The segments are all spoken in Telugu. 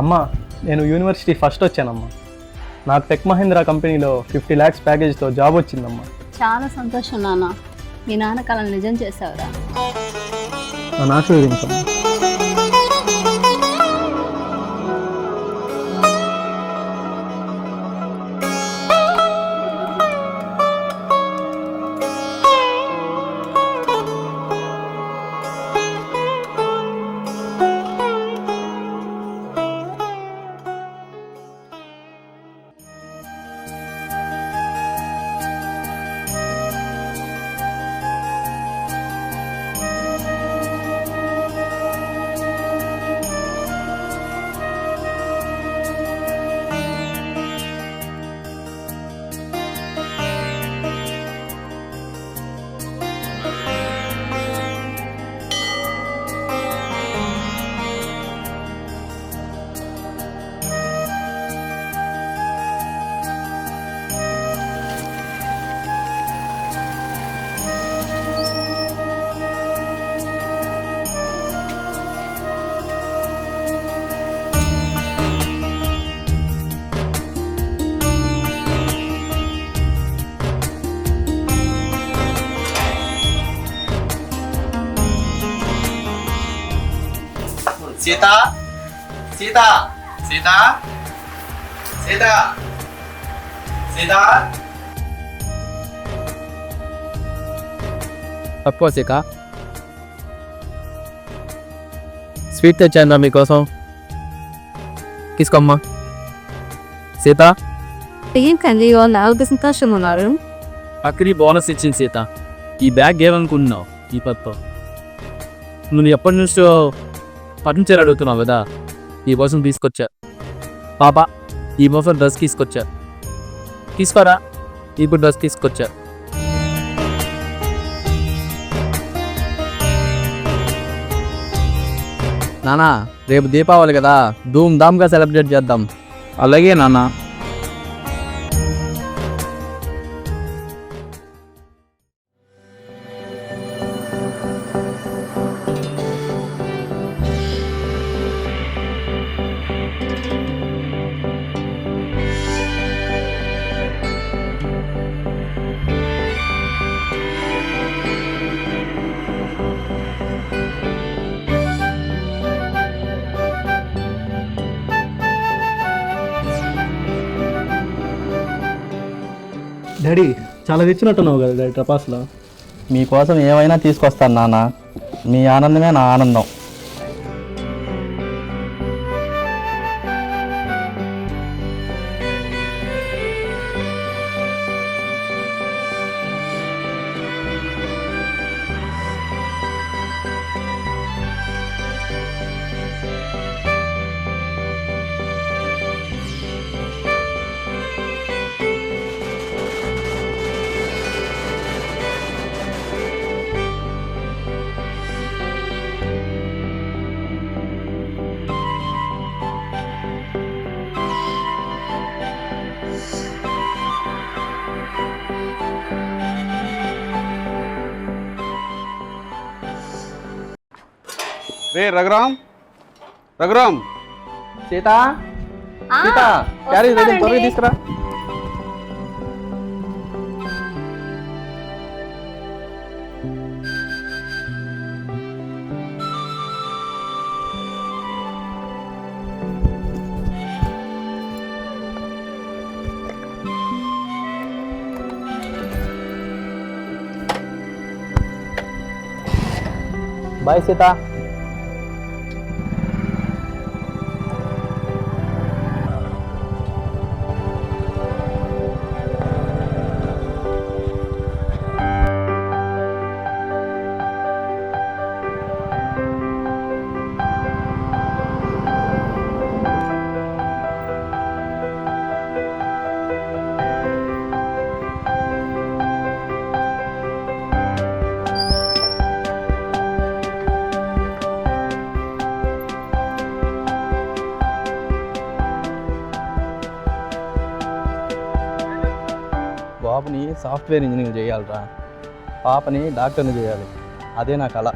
అమ్మా, నేను యూనివర్సిటీ ఫస్ట్ వచ్చానమ్మా. నాకు టెక్ మహీంద్రా కంపెనీలో 50 lakhs ప్యాకేజ్తో జాబ్ వచ్చిందమ్మా. చాలా సంతోషం నాన్న. మీ నాన్న కళను నిజం చేసావురా. నన్ను ఆశీర్వదించమ్మా. సీత సీత సీత సీత సీత తక్కువ సీక స్వీట్ తెచ్చాను మీకోసం తీసుకోమ్మా. సీత ఏంటండి వాళ్ళు సంతోషంగా ఉన్నారు. అక్కడి బోనస్ ఇచ్చింది సీత. ఈ బ్యాగ్ ఏమనుకుంటున్నావు? ఈ పత్తో నువ్వు ఎప్పటి నుంచో ఫర్నిచర్ అడుగుతున్నావు కదా, ఈ కోసం తీసుకొచ్చా. పాప ఈ కోసం డ్రెస్ తీసుకొచ్చా. తీసుకోరా, ఇప్పుడు డ్రెస్ తీసుకొచ్చా. నానా, రేపు దీపావళి కదా, ధూమ్ ధామ్గా సెలబ్రేట్ చేద్దాం. అలాగే నాన్న. డాడీ, చాలా తెచ్చినట్టున్నావు కదా డాడీ టపాసులో. మీకోసం ఏమైనా తీసుకొస్తాను నాన్న. మీ ఆనందమే నా ఆనందం. రే రఘురామ్, రఘురామ్. సీత సీత క్యారీ త్వరగా తీసుకురా. బాయ్ సీత. బాబుని సాఫ్ట్వేర్ ఇంజనీర్ చేయాలిరా, పాపని డాక్టర్ని చేయాలి. అదే నా కళ.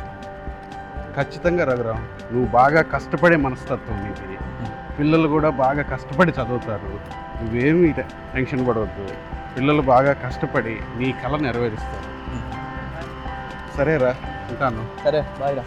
ఖచ్చితంగా రఘురామ్, నువ్వు బాగా కష్టపడే మనస్తత్వం నీది. పిల్లలు కూడా బాగా కష్టపడి చదువుతారు. నువ్వేమీ టెన్షన్ పడవద్దు. పిల్లలు బాగా కష్టపడి నీ కళ నెరవేరుస్తారు. సరేరా, ఉంటాను. సరే బాయ్ రా.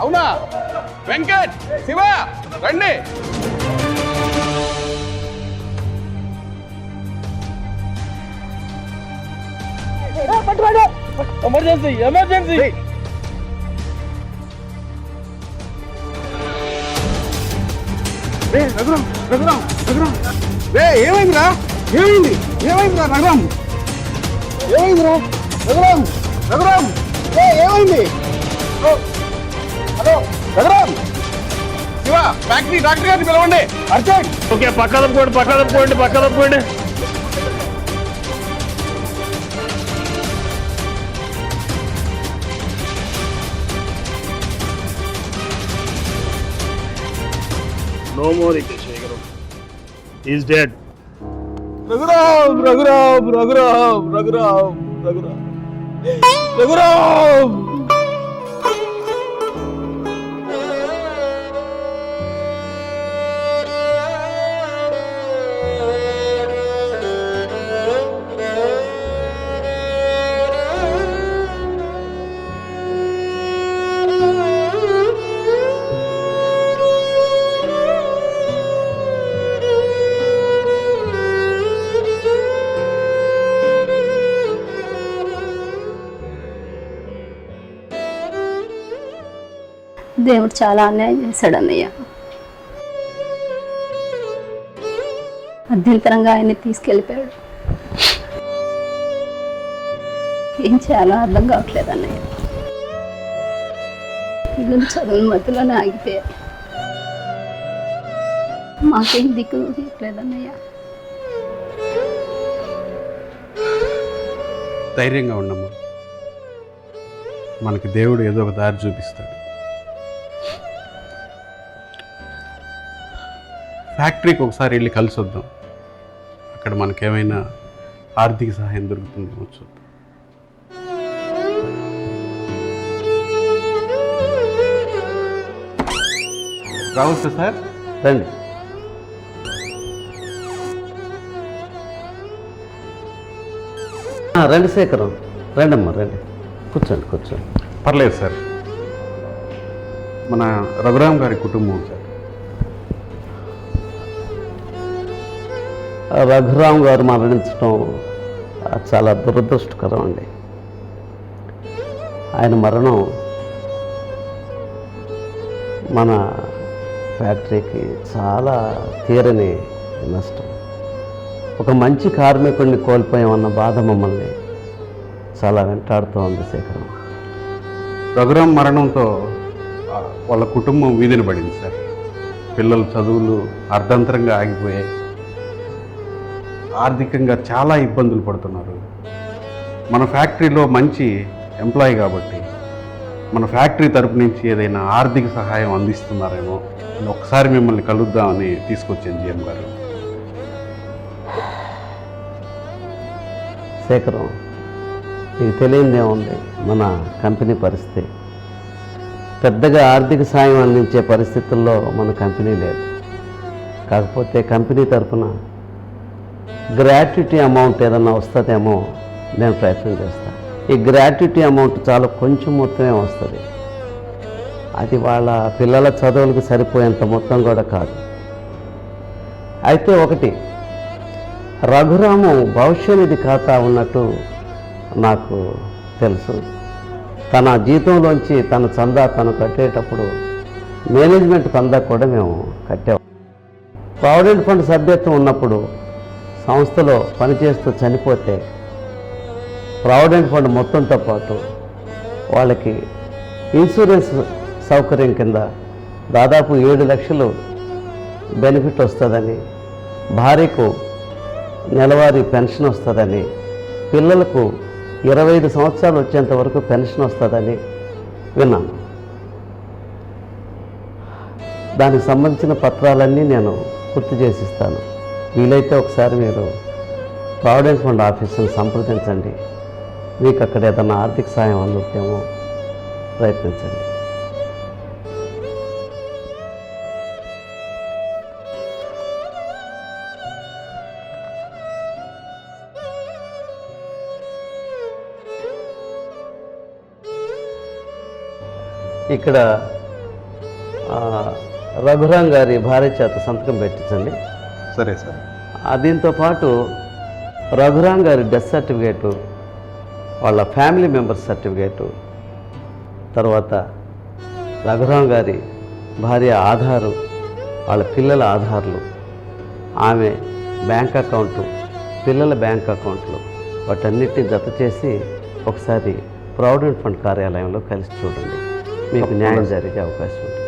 అవునా? వెంకట్, శివ, రండి. Emergency emergency. రఘురామ్, రఘురామ్, రఘురామ్, ఏమైందిరా? ఏమైందిరా రఘురామ్? ఏమైందిరా రఘురామ్? రఘురామ్, ఏమైంది? Hello Raghuram, Shiva, factory doctor గారిని పిలవండి అర్జెంట్. ఓకే, పక్కన పోండి. No more Shekaram. He's dead. Raghuram Raghuram Raghuram Raghuram Raghuram Raghuram. దేవుడు చాలా అన్యాయం చేశాడు అన్నయ్య. అభ్యంతరంగా ఆయన్ని తీసుకెళ్ళిపోయాడు. ఏం చేయాలో అర్థం కావట్లేదు అన్నయ్య. పిల్లలు చదువుల మధ్యలోనే ఆగిపోయారు. మాకేం దిక్కు తీయట్లేదు అన్నయ్య. ధైర్యంగా ఉండమ్మా. మనకి దేవుడు ఏదో ఒక దారి చూపిస్తాడు. ఫ్యాక్టరీకి ఒకసారి వెళ్ళి కలిసి వద్దాం. అక్కడ మనకేమైనా ఆర్థిక సహాయం దొరుకుతుందేమో చూద్దాం. రావచ్చు సార్, రండి. రండి శేఖరం, రండమ్మా, రండి, కూర్చోండి. పర్లేదు సార్. మన రఘురామ్ గారి కుటుంబం సార్. రఘురామ్ గారు మరణించడం చాలా దురదృష్టకరం అండి. ఆయన మరణం మన ఫ్యాక్టరీకి చాలా తీరని నష్టం. ఒక మంచి కార్మికుడిని కోల్పోయామన్న బాధ మమ్మల్ని చాలా వెంటాడుతూ ఉంది శేఖరం. రఘురామ్ మరణంతో వాళ్ళ కుటుంబం వీధిన పడింది సార్. పిల్లల చదువులు అర్ధంతరంగా ఆగిపోయాయి. ఆర్థికంగా చాలా ఇబ్బందులు పడుతున్నారు. మన ఫ్యాక్టరీలో మంచి ఎంప్లాయీ కాబట్టి మన ఫ్యాక్టరీ తరపు నుంచి ఏదైనా ఆర్థిక సహాయం అందిస్తున్నారేమో అని ఒకసారి మిమ్మల్ని కలుద్దామని తీసుకొచ్చాను జిఎం గారు. శేఖరం, నీకు తెలియదేముంది, మన కంపెనీ పరిస్థితి పెద్దగా ఆర్థిక సాయం అందించే పరిస్థితుల్లో మన కంపెనీ లేదు. కాకపోతే కంపెనీ తరఫున గ్రాట్యుటీ అమౌంట్ ఏదన్నా వస్తుందేమో నేను ప్రయత్నం చేస్తాను. ఈ గ్రాట్యుటీ అమౌంట్ చాలా కొంచెం మొత్తమే వస్తుంది. అది వాళ్ళ పిల్లల చదువులకు సరిపోయేంత మొత్తం కూడా కాదు. అయితే ఒకటి, రఘురాము భవిష్యనిధి ఖాతా ఉన్నట్టు నాకు తెలుసు. తన జీతంలోంచి తన చందా తను కట్టేటప్పుడు మేనేజ్మెంట్ చందా కూడా మేము కట్టాము. ప్రావిడెంట్ ఫండ్ సభ్యత్వం ఉన్నప్పుడు సంస్థలో పనిచేస్తూ చనిపోతే ప్రావిడెంట్ ఫండ్ మొత్తంతో పాటు వాళ్ళకి ఇన్సూరెన్స్ సౌకర్యం కింద దాదాపు 7 లక్షలు బెనిఫిట్ వస్తుందని, భార్యకు నెలవారీ పెన్షన్ వస్తుందని, పిల్లలకు 25 సంవత్సరాలు వచ్చేంత వరకు పెన్షన్ వస్తుందని విన్నాను. దానికి సంబంధించిన పత్రాలన్నీ నేను పూర్తి చేసిస్తాను. వీలైతే ఒకసారి మీరు ప్రావిడెంట్ ఫండ్ ఆఫీసును సంప్రదించండి. మీకు అక్కడ ఏదైనా ఆర్థిక సాయం అందుకేమో ప్రయత్నించండి. ఇక్కడ రఘురాం గారి భార్య చేత సంతకం పెట్టించండి. సరే సార్. దీంతో పాటు రఘురాం గారి డెత్ సర్టిఫికేటు, వాళ్ళ ఫ్యామిలీ మెంబర్స్ సర్టిఫికేటు, తర్వాత రఘురాం గారి భార్య ఆధారు, వాళ్ళ పిల్లల ఆధార్లు, ఆమె బ్యాంక్ అకౌంటు, పిల్లల బ్యాంక్ అకౌంట్లు, వాటన్నిటిని జత చేసి ఒకసారి ప్రావిడెంట్ ఫండ్ కార్యాలయంలో కలిసి చూడండి. మీకు న్యాయం జరిగే అవకాశం ఉంటుంది.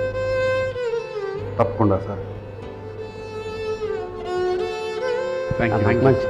తప్పకుండా సార్. Thank you. మంచి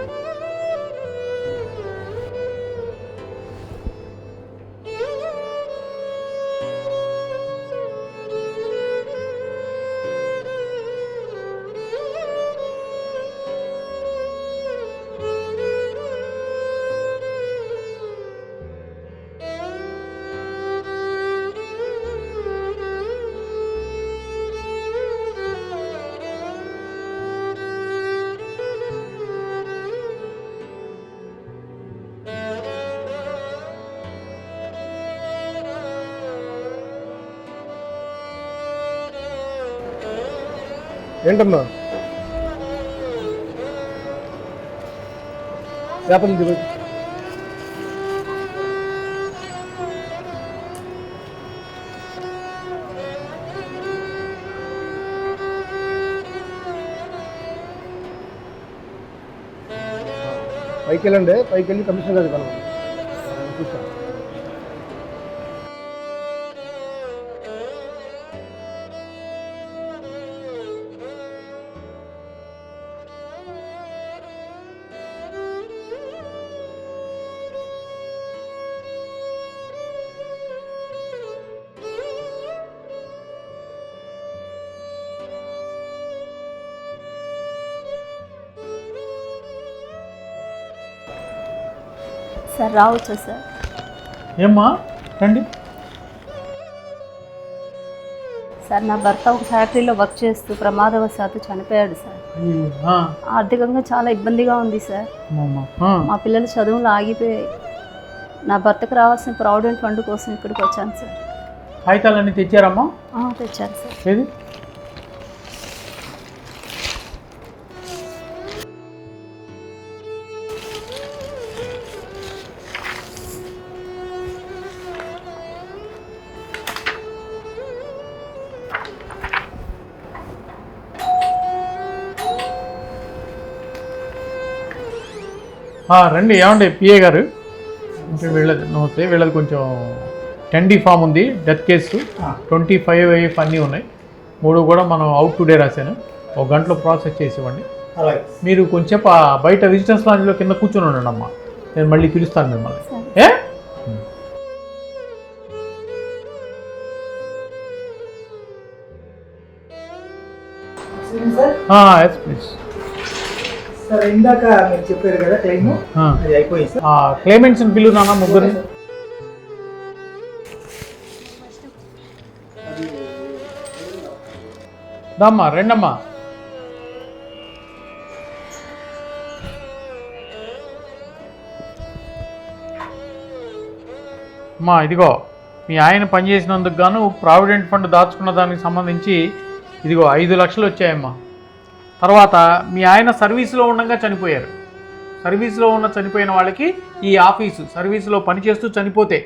ఏంటమ్మా చేపలు దిగు. పైకి వెళ్ళండి, పైకి వెళ్ళి కమిషనర్ గారికి కలవండి. కూర్చోండి. సార్ రావచ్చా సార్? ఏమ్మా రండి. సార్ నా భర్త ఒక ఫ్యాక్టరీలో వర్క్ చేస్తూ ప్రమాదవశాత్తు చనిపోయాడు సార్. ఆర్థికంగా చాలా ఇబ్బందిగా ఉంది సార్. మా పిల్లల చదువులు ఆగిపోయాయి. నా భర్తకు రావాల్సిన ప్రావిడెంట్ ఫండ్ కోసం ఇక్కడికి వచ్చాను సార్. కాగితాలన్నీ తెచ్చారమ్మా? తెచ్చాను సార్. ఏది? రండి. ఏమండి పిఏ గారు, ఇంకా వీళ్ళది నమస్తే. వీళ్ళది కొంచెం 10D ఫామ్ ఉంది, డెత్ కేసు 25 అన్నీ ఉన్నాయి. 3 కూడా మనం అవుట్ టుడే రాశాను. 1 గంటలో ప్రాసెస్ చేసి ఇవ్వండి. మీరు కొంచెం బయట విజిటర్స్ లాంజ్లో కింద కూర్చొని ఉండండి అమ్మా. నేను మళ్ళీ పిలుస్తాను మిమ్మల్ని. Yes please. సార్ ఇందాక మీరు చెప్పారు కదా క్లెయిమ్, అది అయిపోయింది సార్. క్లైమెంట్స్ పిలు నాన్న ముగ్గురు. దమ్మా రెండమ్మా. అమ్మా ఇదిగో మీ ఆయన పనిచేసినందుకు గాను ప్రావిడెంట్ ఫండ్ దాచుకున్న దానికి సంబంధించి ఇదిగో 5 లక్షలు వచ్చాయమ్మా. తర్వాత మీ ఆయన సర్వీస్లో ఉండగా చనిపోయారు. సర్వీస్లో ఉన్న చనిపోయిన వాళ్ళకి ఈ ఆఫీసు సర్వీస్లో పనిచేస్తూ చనిపోతే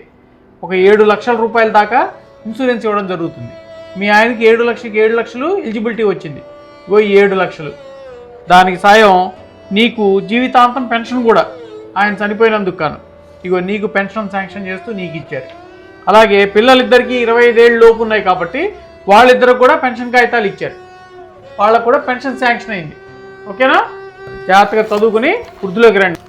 ఒక 7 లక్షల రూపాయల దాకా ఇన్సూరెన్స్ ఇవ్వడం జరుగుతుంది. మీ ఆయనకి 7 లక్షలు ఎలిజిబిలిటీ వచ్చింది. ఇగో ఈ 7 లక్షలు దానికి సాయం. నీకు జీవితాంతం పెన్షన్ కూడా ఆయన చనిపోయినందుకు కాను ఇగో నీకు పెన్షన్ శాంక్షన్ చేస్తూ నీకు ఇచ్చారు. అలాగే పిల్లలిద్దరికీ 25 ఏళ్ళు లోపు ఉన్నాయి కాబట్టి వాళ్ళిద్దరికి కూడా పెన్షన్ కాగితాలు ఇచ్చారు. వాళ్ళకు కూడా పెన్షన్ శాంక్షన్ అయింది. ఓకేనా? జాగ్రత్తగా చదువుకుని వృద్ధిలోకి రండి.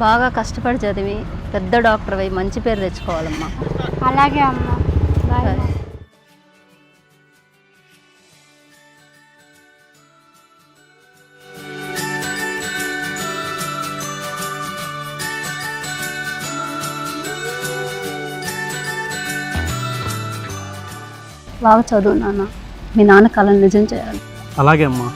బాగా కష్టపడి చదివి పెద్ద డాక్టర్ అయి మంచి పేరు తెచ్చుకోవాలమ్మా. అలాగే అమ్మ. బాయ్. సరే. బాగా చదువు నాన్న. మీ నాన్న కళను నిజం చేయాలి. అలాగే అమ్మా.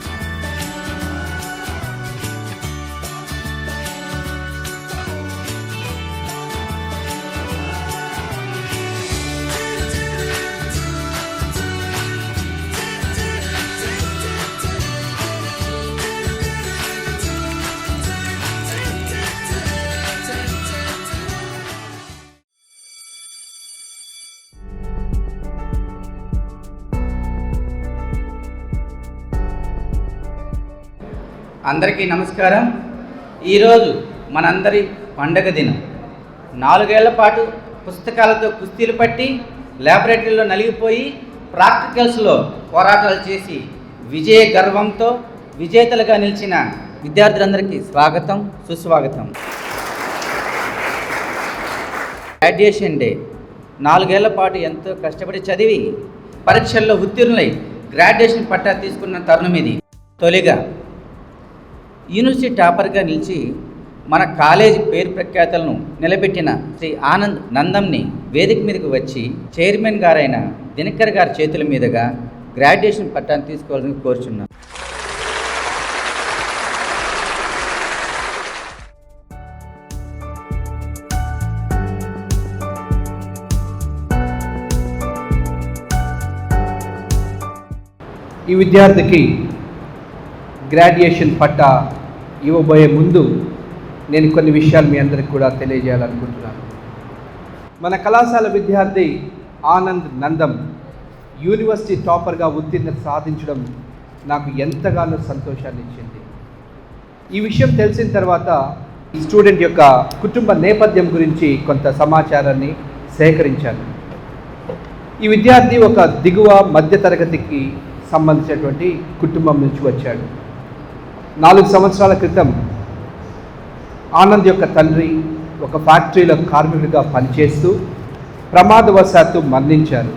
అందరికీ నమస్కారం. ఈరోజు మనందరి పండగ దినం. 4 ఏళ్ల పాటు పుస్తకాలతో కుస్తీలు పట్టి ల్యాబొరేటరీలో నలిగిపోయి ప్రాక్టికల్స్లో పోరాటాలు చేసి విజయ గర్వంతో విజేతలుగా నిలిచిన విద్యార్థులందరికీ స్వాగతం, సుస్వాగతం. Graduation day. 4 ఏళ్ల పాటు ఎంతో కష్టపడి చదివి పరీక్షల్లో ఉత్తీర్ణులై గ్రాడ్యుయేషన్ పట్టా తీసుకున్న తరుణం ఇది. తొలిగా యూనివర్సిటీ టాపర్గా నిలిచి మన కాలేజీ పేరు ప్రఖ్యాతలను నిలబెట్టిన శ్రీ ఆనంద్ నందంని వేదిక మీదకి వచ్చి చైర్మన్ గారైన దినకర్ గారి చేతుల మీదుగా గ్రాడ్యుయేషన్ పట్టాను తీసుకోవాలని కోరుచున్నాను. ఈ విద్యార్థికి గ్రాడ్యుయేషన్ పట్టా ఇవ్వబోయే ముందు నేను కొన్ని విషయాలు మీ అందరికి కూడా తెలియజేయాలనుకుంటున్నాను. మన కళాశాల విద్యార్థి ఆనంద్ నందం యూనివర్సిటీ టాపర్గా ఉత్తీర్ణత సాధించడం నాకు ఎంతగానో సంతోషాన్ని ఇచ్చింది. ఈ విషయం తెలిసిన తర్వాత ఈ స్టూడెంట్ యొక్క కుటుంబ నేపథ్యం గురించి కొంత సమాచారాన్ని సేకరించాను. ఈ విద్యార్థి ఒక దిగువ మధ్యతరగతికి సంబంధించినటువంటి కుటుంబం నుంచి వచ్చాడు. 4 సంవత్సరాల క్రితం ఆనంద్ యొక్క తండ్రి ఒక ఫ్యాక్టరీలో కార్మికుడిగా పనిచేస్తూ ప్రమాదవశాత్తు మరణించారు.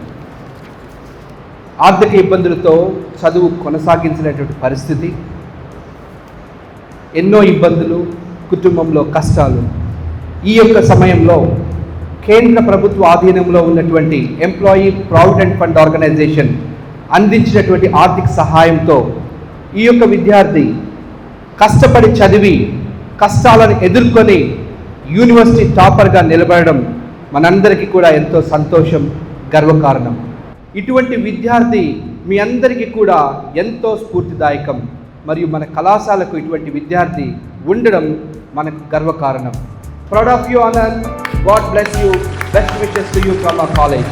ఆర్థిక ఇబ్బందులతో చదువు కొనసాగించినటువంటి పరిస్థితి, ఎన్నో ఇబ్బందులు, కుటుంబంలో కష్టాలు. ఈ యొక్క సమయంలో కేంద్ర ప్రభుత్వ ఆధీనంలో ఉన్నటువంటి ఎంప్లాయీ ప్రావిడెంట్ ఫండ్ ఆర్గనైజేషన్ అందించినటువంటి ఆర్థిక సహాయంతో ఈ యొక్క విద్యార్థి కష్టపడి చదివి కష్టాలను ఎదుర్కొని యూనివర్సిటీ టాపర్గా నిలబడడం మనందరికీ కూడా ఎంతో సంతోషం, గర్వకారణం. ఇటువంటి విద్యార్థి మీ అందరికీ కూడా ఎంతో స్ఫూర్తిదాయకం. మరియు మన కళాశాలకు ఇటువంటి విద్యార్థి ఉండడం మనకు గర్వకారణం. Proud of you Anand. God bless you. Best wishes to you from our college.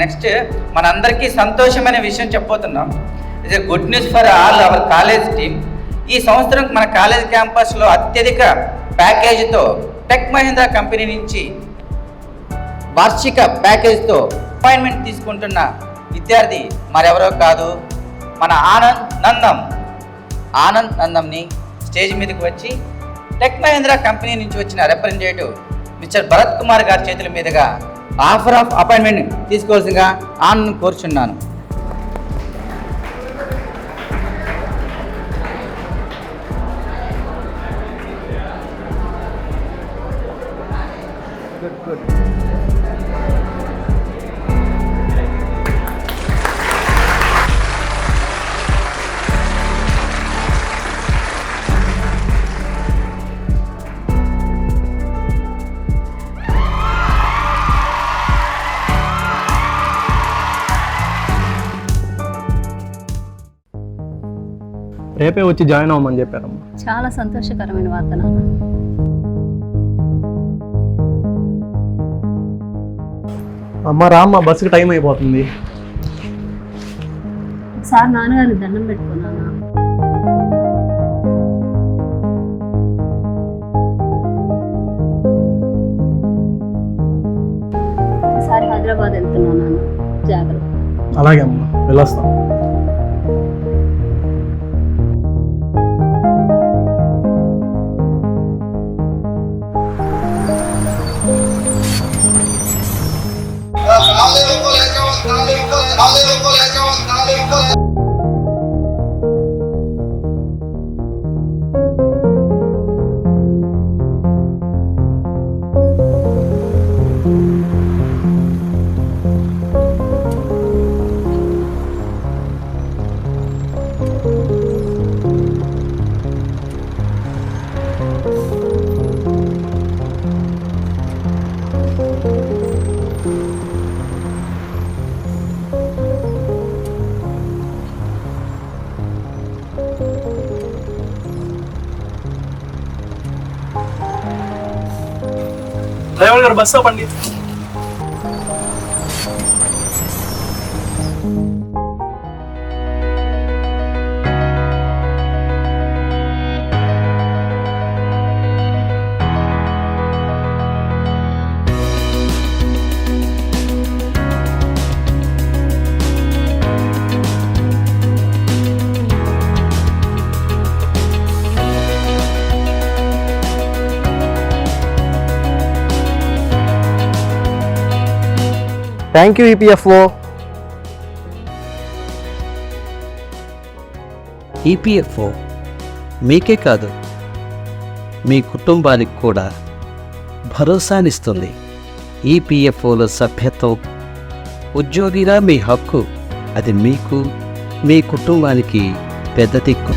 Next మనందరికీ సంతోషమైన విషయం చెప్పబోతున్నాం. It's a good news for all our college team. ఈ సంవత్సరం మన కాలేజ్ క్యాంపస్లో అత్యధిక ప్యాకేజీతో టెక్ మహీంద్రా కంపెనీ నుంచి వార్షిక ప్యాకేజీతో అపాయింట్మెంట్ తీసుకుంటున్న విద్యార్థి మరెవరో కాదు, మన ఆనంద్ నందంని స్టేజ్ మీదకి వచ్చి టెక్ మహీంద్రా కంపెనీ నుంచి వచ్చిన రిప్రజెంటేటివ్ మిస్టర్ భరత్ కుమార్ గారి చేతుల మీదుగా ఆఫర్ ఆఫ్ అపాయింట్మెంట్ తీసుకోవాల్సిందిగా ఆనంద్ కోరుచున్నాను. రేపే వచ్చి జాయిన్ అవ్వమని చెప్పారమ్మా. చాలా సంతోషకరమైన వార్త నాన్న. అమ్మ రామ్మ, బస్సుకి టైం అయిపోతుంది. ఒకసారి నాన్నగారికి దండం పెట్టుకున్నాను. ఒకసారి హైదరాబాద్ వెళ్తున్నాను నాన్న, జాగ్రత్త. అలాగే అమ్మ, వెళ్ళొస్తాం. డ్రైవర్ గారు బస్ ఆపండి. Thank you EPFO. ఈపీఎఫ్ఓ మీకే కాదు, మీ కుటుంబానికి కూడా భరోసానిస్తుంది. ఈపీఎఫ్ఓలో సభ్యత్వం ఉద్యోగిగా మీ హక్కు. అది మీకు, మీ కుటుంబానికి పెద్ద దిక్కు.